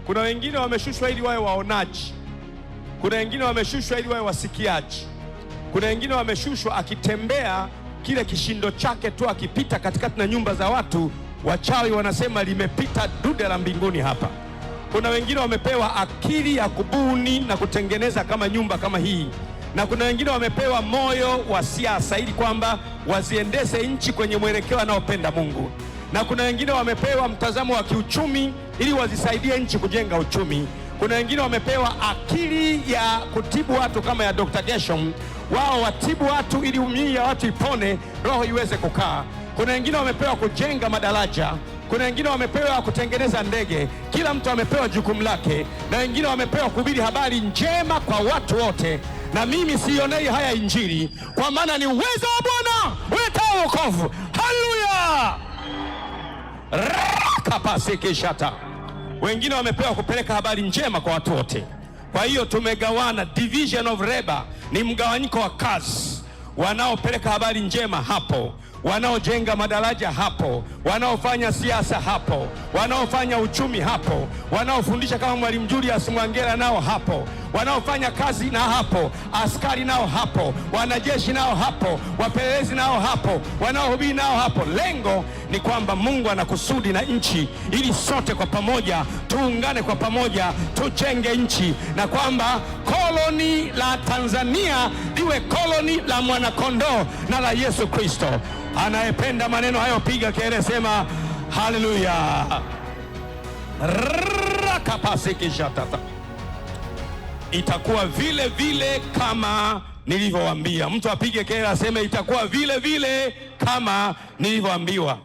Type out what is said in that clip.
Kuna wengine wameshushwa ili wawe waonaji, kuna wengine wameshushwa ili wawe wasikiaji, kuna wengine wameshushwa akitembea kile kishindo chake tu akipita katikati na nyumba za watu, wachawi wanasema limepita dude la mbinguni hapa. Kuna wengine wamepewa akili ya kubuni na kutengeneza kama nyumba kama hii, na kuna wengine wamepewa moyo wa siasa ili kwamba waziendeshe nchi kwenye mwelekeo anaopenda Mungu, na kuna wengine wamepewa mtazamo wa kiuchumi ili wazisaidie nchi kujenga uchumi. Kuna wengine wamepewa akili ya kutibu watu kama ya Dr. Gershom, wao watibu watu ili miili ya watu ipone, roho iweze kukaa. Kuna wengine wamepewa kujenga madaraja, kuna wengine wamepewa kutengeneza ndege. Kila mtu amepewa jukumu lake, na wengine wamepewa kuhubiri habari njema kwa watu wote. Na mimi sionei haya Injili, kwa maana ni uwezo wa Bwana uletao wokovu. Haleluya! Rakapasikishata. Wengine wamepewa kupeleka habari njema kwa watu wote. Kwa hiyo tumegawana, division of labor ni mgawanyiko wa kazi. Wanaopeleka habari njema hapo, wanaojenga madaraja hapo, wanaofanya siasa hapo, wanaofanya uchumi hapo, wanaofundisha kama Mwalimu Julius Mwangela nao hapo, wanaofanya kazi na hapo, askari nao hapo, wanajeshi nao hapo, wapelelezi nao hapo, wanaohubiri nao hapo. Lengo ni kwamba Mungu anakusudi na nchi, ili sote kwa pamoja tuungane kwa pamoja tujenge nchi, na kwamba koloni la Tanzania liwe koloni la mwanakondoo na la Yesu Kristo. Anayependa maneno hayo piga kelele, sema haleluya. Rakapasikishatata. Itakuwa vile vile kama nilivyowaambia. Mtu apige kelele aseme itakuwa vile vile kama nilivyoambiwa.